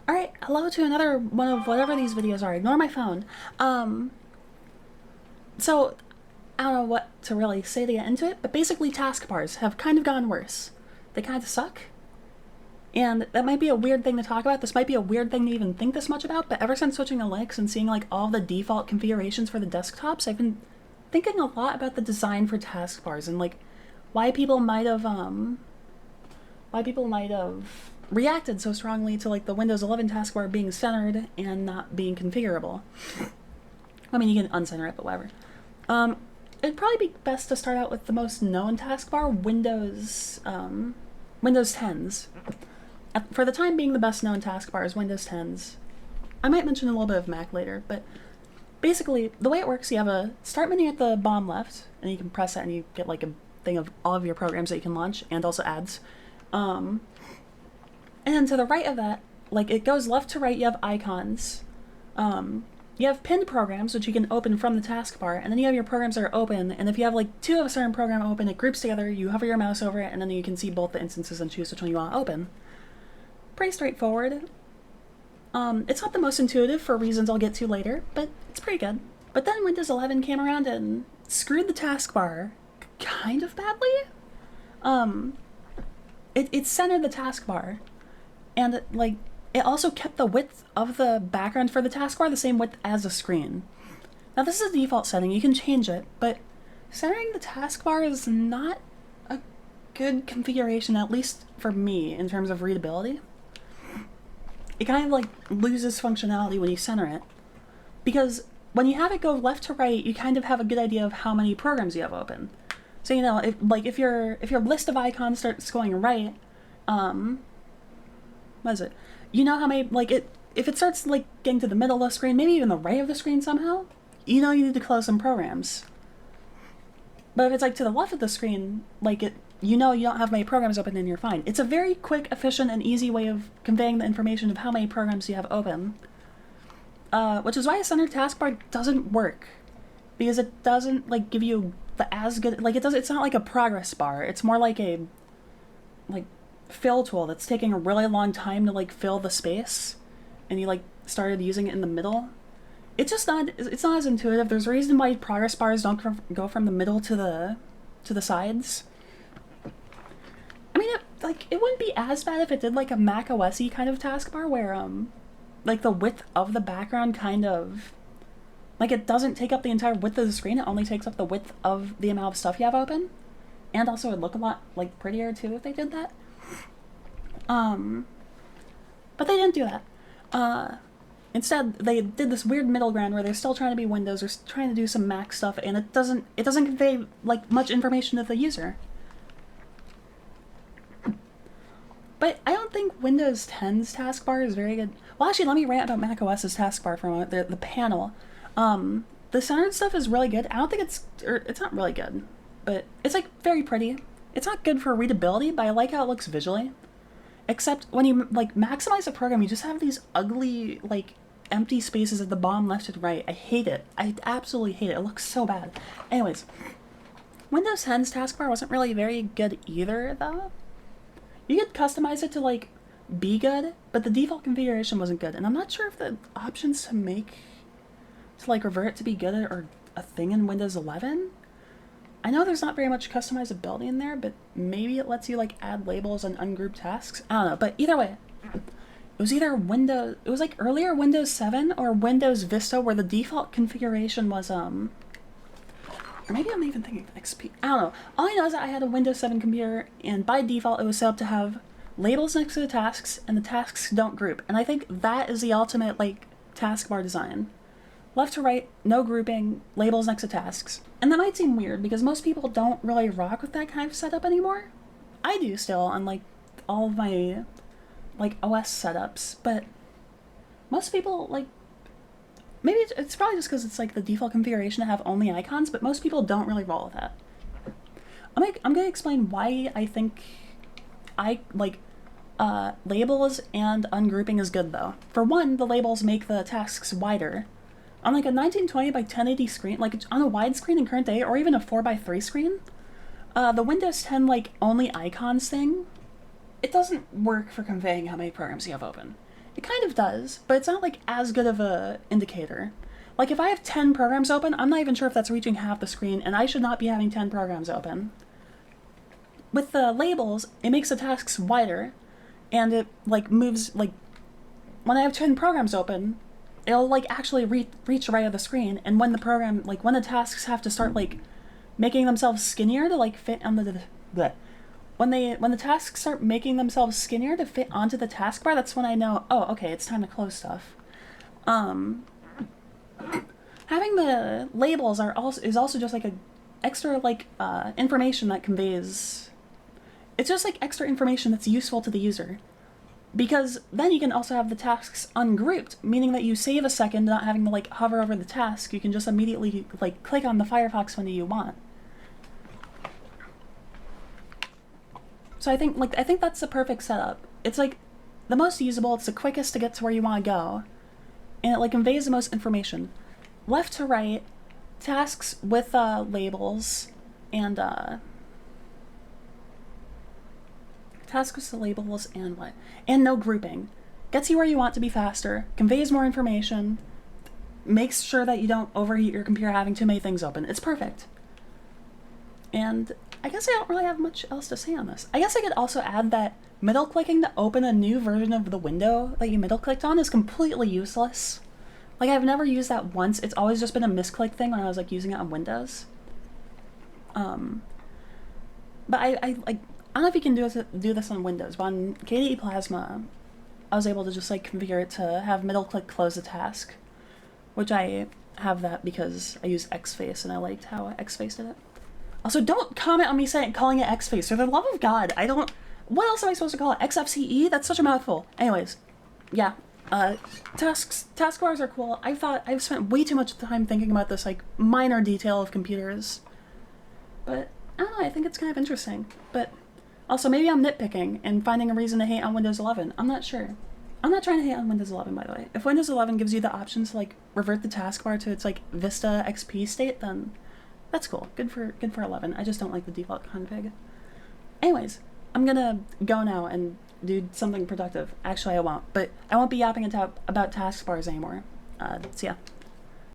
Alright, hello to another one of whatever these videos are. Ignore my phone. So, I don't know what to really say to get into it, but basically taskbars have kind of gotten worse. They kind of suck. And that might be a weird thing to talk about. This might be a weird thing to even think this much about, but ever since switching to Linux and seeing like all the default configurations for the desktops, I've been thinking a lot about the design for taskbars and like why people might have reacted so strongly to like the Windows 11 taskbar being centered and not being configurable. I mean, you can uncenter it, but whatever. It'd probably be best to start out with the most known taskbar, Windows 10s. For the time being, the best known taskbar is Windows 10s. I might mention a little bit of Mac later, but basically, the way it works, you have a start menu at the bottom left, and you can press that and you get like a thing of all of your programs that you can launch, and also ads. And then to the right of that, like it goes left to right, you have icons. You have pinned programs, which you can open from the taskbar, and then you have your programs that are open, and if you have like two of a certain program open, it groups together, you hover your mouse over it, and then you can see both the instances and choose which one you want to open. Pretty straightforward. It's not the most intuitive for reasons I'll get to later, but it's pretty good. But then Windows 11 came around and screwed the taskbar kind of badly. It centered the taskbar, and it also kept the width of the background for the taskbar the same width as the screen. Now this is a default setting, you can change it, but centering the taskbar is not a good configuration, at least for me, in terms of readability. It kind of like loses functionality when you center it, because when you have it go left to right, you kind of have a good idea of how many programs you have open. So you know, if your list of icons starts going right, what is it? You know how many, if it starts like getting to the middle of the screen, maybe even the right of the screen somehow, you know you need to close some programs. But if it's like to the left of the screen, you know you don't have many programs open and you're fine. It's a very quick, efficient, and easy way of conveying the information of how many programs you have open. Which is why a center taskbar doesn't work, because it doesn't give you the as good, it's not like a progress bar. It's more like a fill tool that's taking a really long time to fill the space, and you started using it in the middle. It's not as intuitive. There's a reason why progress bars don't go from the middle to the sides. I mean, it wouldn't be as bad if it did a Mac OS-y kind of taskbar where the width of the background kind of it doesn't take up the entire width of the screen. It only takes up the width of the amount of stuff you have open, and also it'd look a lot prettier too if they did that. But they didn't do that. Instead, they did this weird middle ground where they're still trying to be Windows or trying to do some Mac stuff, and it doesn't convey much information to the user. But I don't think Windows 10's taskbar is very good. Well, actually, let me rant about Mac OS's taskbar for a moment. The panel. The centered stuff is really good. I don't think it's not really good, but it's very pretty. It's not good for readability, but I like how it looks visually. Except when you maximize a program, you just have these ugly empty spaces at the bottom left and right. I hate it. I absolutely hate it. It looks so bad. Anyways, Windows 10's taskbar wasn't really very good either, though. You could customize it to be good, but the default configuration wasn't good, and I'm not sure if the options to revert it to be good are a thing in Windows 11. I know there's not very much customizability in there, but maybe it lets you add labels and ungroup tasks. I don't know, but either way, it was either earlier Windows 7 or Windows Vista where the default configuration was or maybe I'm even thinking of XP. I don't know. All I know is that I had a Windows 7 computer, and by default it was set up to have labels next to the tasks, and the tasks don't group. And I think that is the ultimate taskbar design. Left to right, no grouping, labels next to tasks. And that might seem weird because most people don't really rock with that kind of setup anymore. I do still on all of my OS setups, but most people maybe it's probably just because it's the default configuration to have only icons, but most people don't really roll with that. I'm going to explain why I think labels and ungrouping is good though. For one, the labels make the tasks wider. On a 1920 by 1080 screen, on a wide screen in current day, or even a 4:3 screen, the Windows 10 only icons thing, it doesn't work for conveying how many programs you have open. It kind of does, but it's not like as good of a indicator. Like if I have 10 programs open, I'm not even sure if that's reaching half the screen, and I should not be having 10 programs open. With the labels, it makes the tasks wider, and it like moves, like when I have 10 programs open, it'll like actually reach the right of the screen, and when the program, like when the tasks have to start like making themselves skinnier to like fit on the bleh. When the tasks start making themselves skinnier to fit onto the taskbar, that's when I know, oh, okay, it's time to close stuff. Having the labels is also just like a extra like information that conveys. It's just like extra information that's useful to the user, because then you can also have the tasks ungrouped, meaning that you save a second not having to like hover over the task. You can just immediately like click on the Firefox window you want. So I think that's the perfect setup. It's like the most usable, it's the quickest to get to where you want to go, and it like conveys the most information. Left to right, tasks with labels, and tasks with the labels and what? And no grouping. Gets you where you want to be faster, conveys more information, makes sure that you don't overheat your computer having too many things open. It's perfect. And I guess I don't really have much else to say on this. I guess I could also add that middle clicking to open a new version of the window that you middle clicked on is completely useless. Like, I've never used that once. It's always just been a misclick thing when I was like using it on Windows. But I don't know if you can do this on Windows, but on KDE Plasma, I was able to just like configure it to have middle click close a task, which I have that because I use Xface and I liked how Xface did it. Also, don't comment on me calling it Xface. For the love of God, I don't. What else am I supposed to call it? XFCE? That's such a mouthful. Anyways, yeah. Taskbars are cool. I've spent way too much time thinking about this like minor detail of computers, but I don't know. I think it's kind of interesting. But also, maybe I'm nitpicking and finding a reason to hate on Windows 11. I'm not sure. I'm not trying to hate on Windows 11, by the way. If Windows 11 gives you the option to like revert the taskbar to its like Vista XP state, then that's cool. Good for 11. I just don't like the default config. Anyways, I'm gonna go now and do something productive. Actually, I won't. But I won't be yapping about taskbars anymore. See ya.